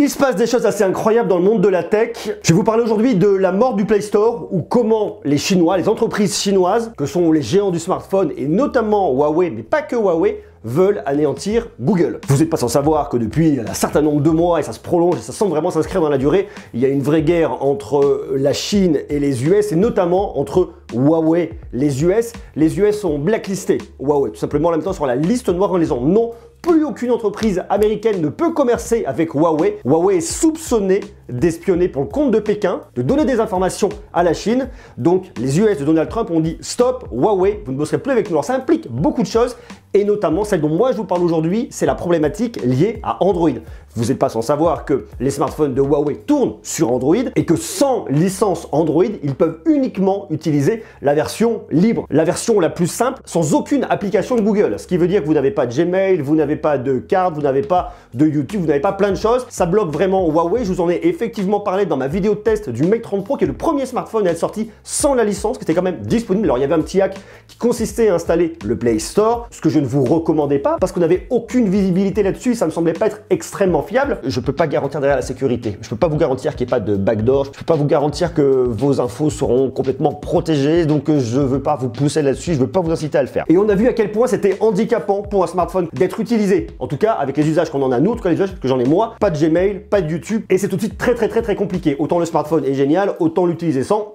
Il se passe des choses assez incroyables dans le monde de la tech. Je vais vous parler aujourd'hui de la mort du Play Store ou comment les Chinois, les entreprises chinoises, que sont les géants du smartphone et notamment Huawei, mais pas que Huawei, veulent anéantir Google. Vous n'êtes pas sans savoir que depuis un certain nombre de mois, et ça se prolonge et ça semble vraiment s'inscrire dans la durée, il y a une vraie guerre entre la Chine et les US et notamment entre Huawei, les US. Les US ont blacklisté Huawei, tout simplement en même temps sur la liste noire en disant non. Plus aucune entreprise américaine ne peut commercer avec Huawei. Huawei est soupçonné d'espionner pour le compte de Pékin, de donner des informations à la Chine. Donc les US de Donald Trump ont dit stop, Huawei, vous ne bosserez plus avec nous. Alors ça implique beaucoup de choses et notamment celle dont moi je vous parle aujourd'hui, c'est la problématique liée à Android. Vous n'êtes pas sans savoir que les smartphones de Huawei tournent sur Android et que sans licence Android, ils peuvent uniquement utiliser la version libre, la version la plus simple, sans aucune application de Google. Ce qui veut dire que vous n'avez pas de Gmail, vous n'avez pas de carte, vous n'avez pas de YouTube, vous n'avez pas plein de choses. Ça bloque vraiment Huawei. Je vous en ai effectivement parlé dans ma vidéo de test du Mate 30 Pro, qui est le premier smartphone à être sorti sans la licence, qui était quand même disponible. Alors il y avait un petit hack qui consistait à installer le Play Store, ce que je ne vous recommandais pas parce qu'on n'avait aucune visibilité là-dessus. Ça me semblait pas être extrêmement fiable. Je peux pas garantir derrière la sécurité. Je peux pas vous garantir qu'il n'y ait pas de backdoor. Je peux pas vous garantir que vos infos seront complètement protégées. Donc je veux pas vous pousser là-dessus. Je veux pas vous inciter à le faire. Et on a vu à quel point c'était handicapant pour un smartphone d'être utilisé. En tout cas, avec les usages qu'on en a nous, en tout cas les usages que j'en ai moi, pas de Gmail, pas de YouTube. Et c'est tout de suite très compliqué. Autant le smartphone est génial, autant l'utiliser sans,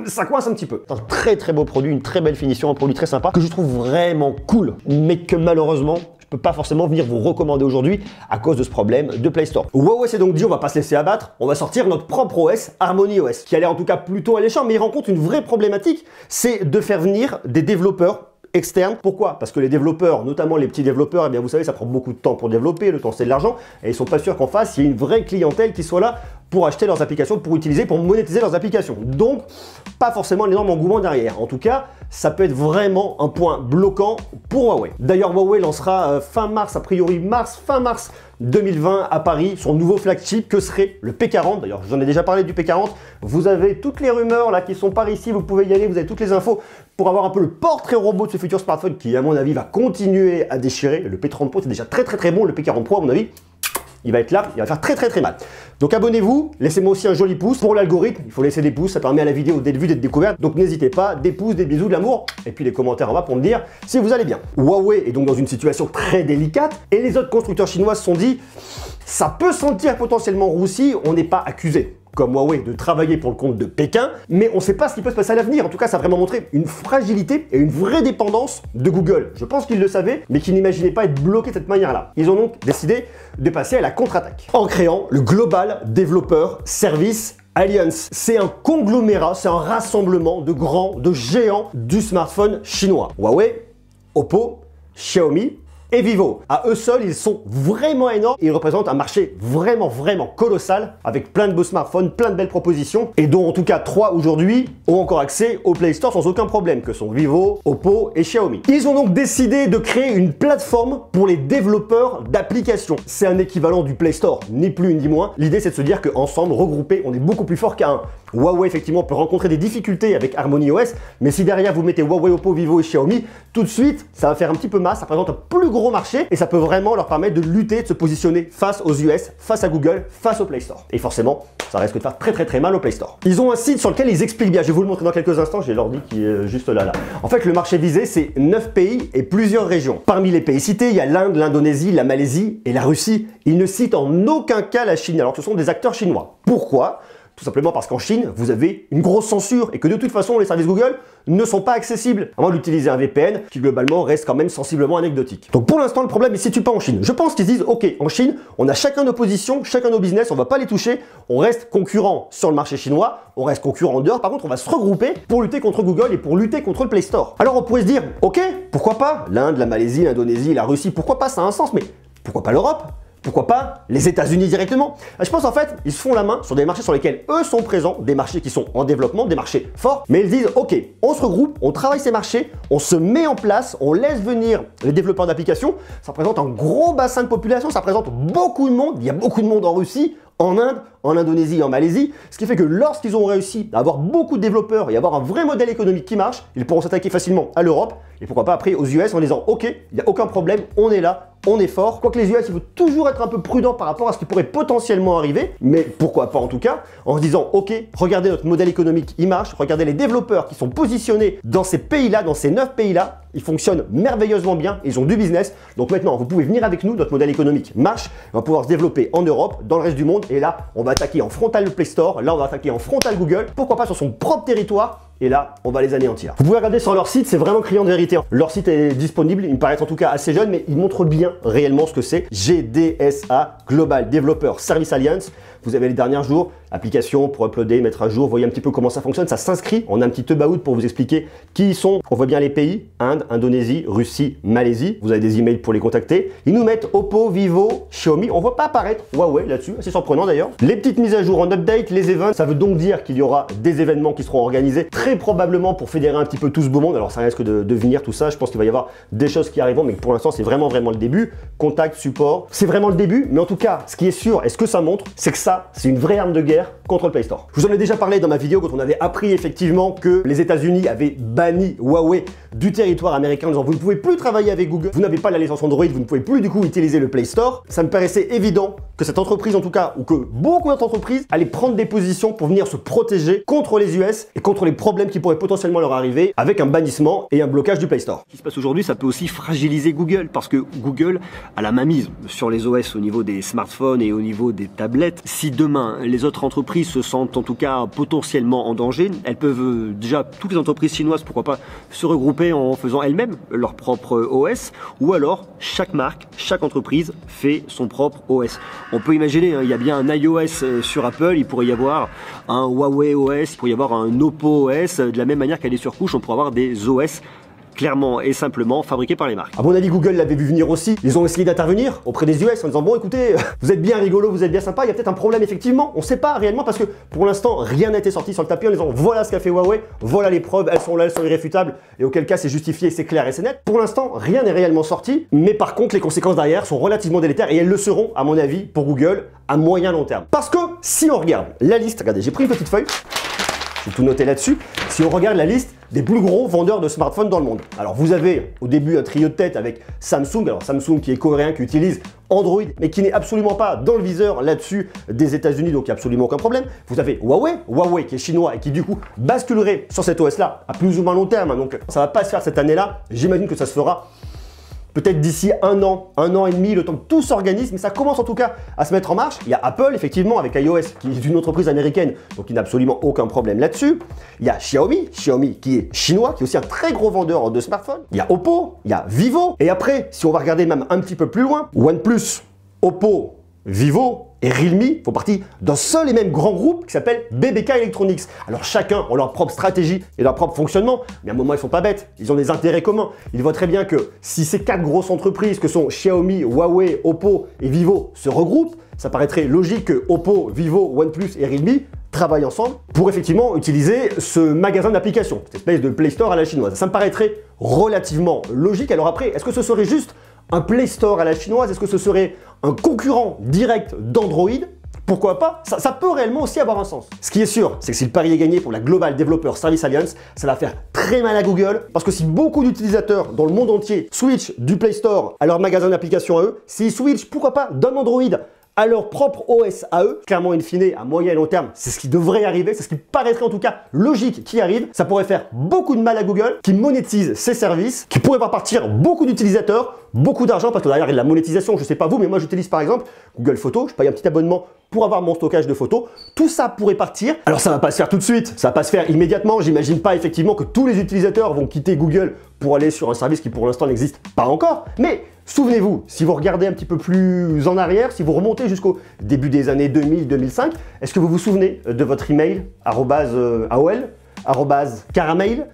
ça coince un petit peu. Un très beau produit, une très belle finition, un produit très sympa que je trouve vraiment cool, mais que malheureusement, je peux pas forcément venir vous recommander aujourd'hui à cause de ce problème de Play Store. Huawei s'est donc dit on va pas se laisser abattre, on va sortir notre propre OS, Harmony OS, qui a l'air en tout cas plutôt alléchant, mais il rencontre une vraie problématique, c'est de faire venir des développeurs externes. Pourquoi? Parce que les développeurs, notamment les petits développeurs, eh bien vous savez, ça prend beaucoup de temps pour développer, le temps c'est de l'argent, et ils sont pas sûrs qu'en face, il y ait une vraie clientèle qui soit là pour acheter leurs applications, pour utiliser, pour monétiser leurs applications. Donc, pas forcément un énorme engouement derrière. En tout cas, ça peut être vraiment un point bloquant pour Huawei. D'ailleurs, Huawei lancera fin mars, a priori fin mars 2020 à Paris, son nouveau flagship que serait le P40. D'ailleurs, j'en ai déjà parlé du P40. Vous avez toutes les rumeurs là qui sont par ici, vous pouvez y aller, vous avez toutes les infos pour avoir un peu le portrait robot de ce futur smartphone qui, à mon avis, va continuer à déchirer. Le P30 Pro, c'est déjà très bon. Le P40 Pro, à mon avis, il va être là, il va faire très mal. Donc abonnez-vous, laissez-moi aussi un joli pouce. Pour l'algorithme, il faut laisser des pouces, ça permet à la vidéo d'être vue, d'être découverte. Donc n'hésitez pas, des pouces, des bisous, de l'amour, et puis les commentaires en bas pour me dire si vous allez bien. Huawei est donc dans une situation très délicate, et les autres constructeurs chinois se sont dit, ça peut sentir potentiellement roussi, on n'est pas accusé comme Huawei de travailler pour le compte de Pékin, mais on ne sait pas ce qui peut se passer à l'avenir. En tout cas, ça a vraiment montré une fragilité et une vraie dépendance de Google. Je pense qu'ils le savaient, mais qu'ils n'imaginaient pas être bloqués de cette manière-là. Ils ont donc décidé de passer à la contre-attaque en créant le Global Developer Service Alliance. C'est un conglomérat, c'est un rassemblement de géants du smartphone chinois. Huawei, Oppo, Xiaomi et Vivo. À eux seuls, ils sont vraiment énormes. Ils représentent un marché vraiment colossal avec plein de beaux smartphones, plein de belles propositions et dont en tout cas 3 aujourd'hui ont encore accès au Play Store sans aucun problème que sont Vivo, Oppo et Xiaomi. Ils ont donc décidé de créer une plateforme pour les développeurs d'applications. C'est un équivalent du Play Store, ni plus ni moins. L'idée c'est de se dire qu'ensemble, regroupés, on est beaucoup plus fort qu'à un. Huawei effectivement peut rencontrer des difficultés avec Harmony OS, mais si derrière vous mettez Huawei, Oppo, Vivo et Xiaomi, tout de suite ça va faire un petit peu masse, ça représente un plus gros marché et ça peut vraiment leur permettre de lutter, de se positionner face aux US, face à Google, face au Play Store. Et forcément, ça risque de faire très mal au Play Store. Ils ont un site sur lequel ils expliquent bien, je vais vous le montrer dans quelques instants, j'ai l'ordi qui est juste là. En fait, le marché visé, c'est 9 pays et plusieurs régions. Parmi les pays cités, il y a l'Inde, l'Indonésie, la Malaisie et la Russie. Ils ne citent en aucun cas la Chine, alors que ce sont des acteurs chinois. Pourquoi ? Tout simplement parce qu'en Chine, vous avez une grosse censure et que de toute façon, les services Google ne sont pas accessibles, à moins d'utiliser un VPN qui globalement reste quand même sensiblement anecdotique. Donc pour l'instant, le problème ne se situe pas en Chine. Je pense qu'ils disent, ok, en Chine, on a chacun nos positions, chacun nos business, on ne va pas les toucher, on reste concurrent sur le marché chinois, on reste concurrent en dehors, par contre, on va se regrouper pour lutter contre Google et pour lutter contre le Play Store. Alors on pourrait se dire, ok, pourquoi pas l'Inde, la Malaisie, l'Indonésie, la Russie, pourquoi pas, ça a un sens, mais pourquoi pas l'Europe ? Pourquoi pas les États-Unis directement? Je pense en fait, ils se font la main sur des marchés sur lesquels eux sont présents, des marchés qui sont en développement, des marchés forts, mais ils disent ok, on se regroupe, on travaille ces marchés, on se met en place, on laisse venir les développeurs d'applications, ça représente un gros bassin de population, ça représente beaucoup de monde, il y a beaucoup de monde en Russie, en Inde, en Indonésie et en Malaisie, ce qui fait que lorsqu'ils ont réussi à avoir beaucoup de développeurs et avoir un vrai modèle économique qui marche, ils pourront s'attaquer facilement à l'Europe et pourquoi pas après aux US en disant ok, il n'y a aucun problème, on est là, on est fort. Quoique les US, il faut toujours être un peu prudent par rapport à ce qui pourrait potentiellement arriver, mais pourquoi pas en tout cas, en se disant, ok, regardez notre modèle économique, il marche, regardez les développeurs qui sont positionnés dans ces pays-là, dans ces 9 pays-là, ils fonctionnent merveilleusement bien, ils ont du business. Donc maintenant, vous pouvez venir avec nous, notre modèle économique marche, on va pouvoir se développer en Europe, dans le reste du monde, et là, on va attaquer en frontal le Play Store, là, on va attaquer en frontal Google, pourquoi pas sur son propre territoire, et là, on va les anéantir. Vous pouvez regarder sur leur site, c'est vraiment criant de vérité. Leur site est disponible, il me paraît en tout cas assez jeune, mais il montre bien réellement ce que c'est. GDSA, Global Developer Service Alliance. Vous avez les derniers jours, application pour uploader, mettre à jour, vous voyez un petit peu comment ça fonctionne, ça s'inscrit. On a un petit about pour vous expliquer qui ils sont. On voit bien les pays, Inde, Indonésie, Russie, Malaisie. Vous avez des emails pour les contacter. Ils nous mettent Oppo, Vivo, Xiaomi. On ne voit pas apparaître Huawei là-dessus, assez surprenant d'ailleurs. Les petites mises à jour en update, les events, ça veut donc dire qu'il y aura des événements qui seront organisés très probablement pour fédérer un petit peu tout ce beau monde. Alors ça risque de venir tout ça, je pense qu'il va y avoir des choses qui arriveront, mais pour l'instant c'est vraiment le début. Contact, support, c'est vraiment le début, mais en tout cas, ce qui est sûr et ce que ça montre, c'est que ça, c'est une vraie arme de guerre contre le Play Store. Je vous en ai déjà parlé dans ma vidéo quand on avait appris effectivement que les États-Unis avaient banni Huawei du territoire américain en disant vous ne pouvez plus travailler avec Google, vous n'avez pas la licence Android, vous ne pouvez plus du coup utiliser le Play Store. Ça me paraissait évident que cette entreprise en tout cas, ou que beaucoup d'autres entreprises allaient prendre des positions pour venir se protéger contre les US et contre les problèmes qui pourraient potentiellement leur arriver avec un bannissement et un blocage du Play Store. Ce qui se passe aujourd'hui, ça peut aussi fragiliser Google parce que Google a la mainmise sur les OS au niveau des smartphones et au niveau des tablettes. Si demain les autres entreprises se sentent en tout cas potentiellement en danger, elles peuvent déjà, toutes les entreprises chinoises, pourquoi pas se regrouper en faisant elles-mêmes leur propre OS, ou alors chaque marque, chaque entreprise fait son propre OS. On peut imaginer, il y a bien un iOS sur Apple, il pourrait y avoir un Huawei OS, il pourrait y avoir un Oppo OS, de la même manière qu'à des surcouches, on pourrait avoir des OS clairement et simplement fabriqués par les marques. À mon avis, Google l'avait vu venir aussi. Ils ont essayé d'intervenir auprès des US en disant bon écoutez, vous êtes bien rigolo, vous êtes bien sympa, il y a peut-être un problème effectivement. On ne sait pas réellement parce que pour l'instant, rien n'a été sorti sur le tapis en disant voilà ce qu'a fait Huawei, voilà les preuves, elles sont là, elles sont irréfutables et auquel cas c'est justifié, c'est clair et c'est net. Pour l'instant, rien n'est réellement sorti, mais par contre, les conséquences derrière sont relativement délétères et elles le seront, à mon avis, pour Google à moyen long terme. Parce que si on regarde la liste, regardez, j'ai pris une petite feuille. J'ai tout noté là-dessus. Si on regarde la liste des plus gros vendeurs de smartphones dans le monde. Alors vous avez au début un trio de tête avec Samsung. Alors Samsung qui est coréen, qui utilise Android, mais qui n'est absolument pas dans le viseur là-dessus des États-Unis, donc il n'y a absolument aucun problème. Vous avez Huawei qui est chinois et qui du coup basculerait sur cet OS-là à plus ou moins long terme. Donc ça ne va pas se faire cette année-là. J'imagine que ça se fera peut-être d'ici un an et demi, le temps que tout s'organise, mais ça commence en tout cas à se mettre en marche. Il y a Apple, effectivement, avec iOS, qui est une entreprise américaine, donc il n'a absolument aucun problème là-dessus. Il y a Xiaomi qui est chinois, qui est aussi un très gros vendeur de smartphones. Il y a Oppo, il y a Vivo. Et après, si on va regarder même un petit peu plus loin, OnePlus, Oppo, Vivo et Realme font partie d'un seul et même grand groupe qui s'appelle BBK Electronics. Alors chacun a leur propre stratégie et leur propre fonctionnement, mais à un moment ils sont pas bêtes, ils ont des intérêts communs. Ils voient très bien que si ces 4 grosses entreprises que sont Xiaomi, Huawei, Oppo et Vivo se regroupent, ça paraîtrait logique que Oppo, Vivo, OnePlus et Realme travaillent ensemble pour effectivement utiliser ce magasin d'applications, cette espèce de Play Store à la chinoise. Ça me paraîtrait relativement logique. Alors après, est-ce que ce serait juste un Play Store à la chinoise? Est-ce que ce serait un concurrent direct d'Android? Pourquoi pas? Ça peut réellement aussi avoir un sens. Ce qui est sûr, c'est que si le pari est gagné pour la Global Developer Service Alliance, ça va faire très mal à Google, parce que si beaucoup d'utilisateurs dans le monde entier switchent du Play Store à leur magasin d'applications à eux, s'ils switchent, pourquoi pas, d'un Android à leur propre OS à eux, clairement in fine, à moyen et long terme, c'est ce qui devrait arriver, c'est ce qui paraîtrait en tout cas logique qui arrive. Ça pourrait faire beaucoup de mal à Google, qui monétise ses services, qui pourrait faire partir beaucoup d'utilisateurs, beaucoup d'argent, parce que derrière il y a de la monétisation, je sais pas vous, mais moi j'utilise par exemple Google Photos, je paye un petit abonnement pour avoir mon stockage de photos, tout ça pourrait partir. Alors ça va pas se faire tout de suite, ça va pas se faire immédiatement, j'imagine pas effectivement que tous les utilisateurs vont quitter Google pour aller sur un service qui pour l'instant n'existe pas encore, mais souvenez-vous, si vous regardez un petit peu plus en arrière, si vous remontez jusqu'au début des années 2000-2005, est-ce que vous vous souvenez de votre email @AOL, @Caramel,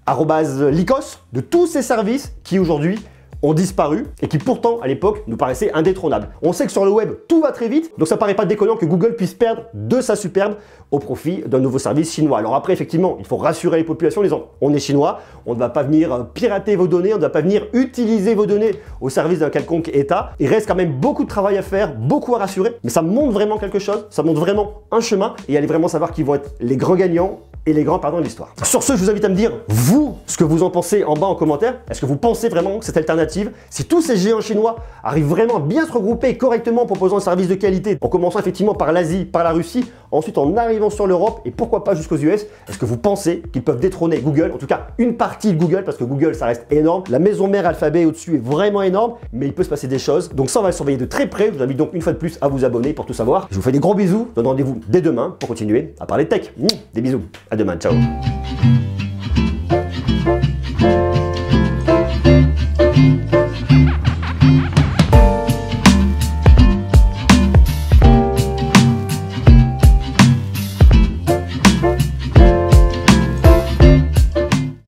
@Lycos, de tous ces services qui aujourd'hui ont disparu et qui pourtant à l'époque nous paraissaient indétrônables. On sait que sur le web tout va très vite, donc ça paraît pas déconnant que Google puisse perdre de sa superbe au profit d'un nouveau service chinois. Alors après effectivement, il faut rassurer les populations en disant on est chinois, on ne va pas venir pirater vos données, on ne va pas venir utiliser vos données au service d'un quelconque État. Il reste quand même beaucoup de travail à faire, beaucoup à rassurer, mais ça montre vraiment quelque chose, ça montre vraiment un chemin et allez vraiment savoir qui vont être les grands gagnants et les grands perdants de l'histoire. Sur ce, je vous invite à me dire, vous, ce que vous en pensez en bas en commentaire. Est-ce que vous pensez vraiment que cette alternative, si tous ces géants chinois arrivent vraiment à bien se regrouper correctement en proposant un service de qualité, en commençant effectivement par l'Asie, par la Russie, ensuite en arrivant sur l'Europe et pourquoi pas jusqu'aux US, est-ce que vous pensez qu'ils peuvent détrôner Google, en tout cas une partie de Google, parce que Google ça reste énorme, la maison mère Alphabet au-dessus est vraiment énorme, mais il peut se passer des choses, donc ça on va le surveiller de très près. Je vous invite donc une fois de plus à vous abonner pour tout savoir. Je vous fais des gros bisous, je donne rendez-vous dès demain pour continuer à parler de tech. Des bisous, à demain, ciao.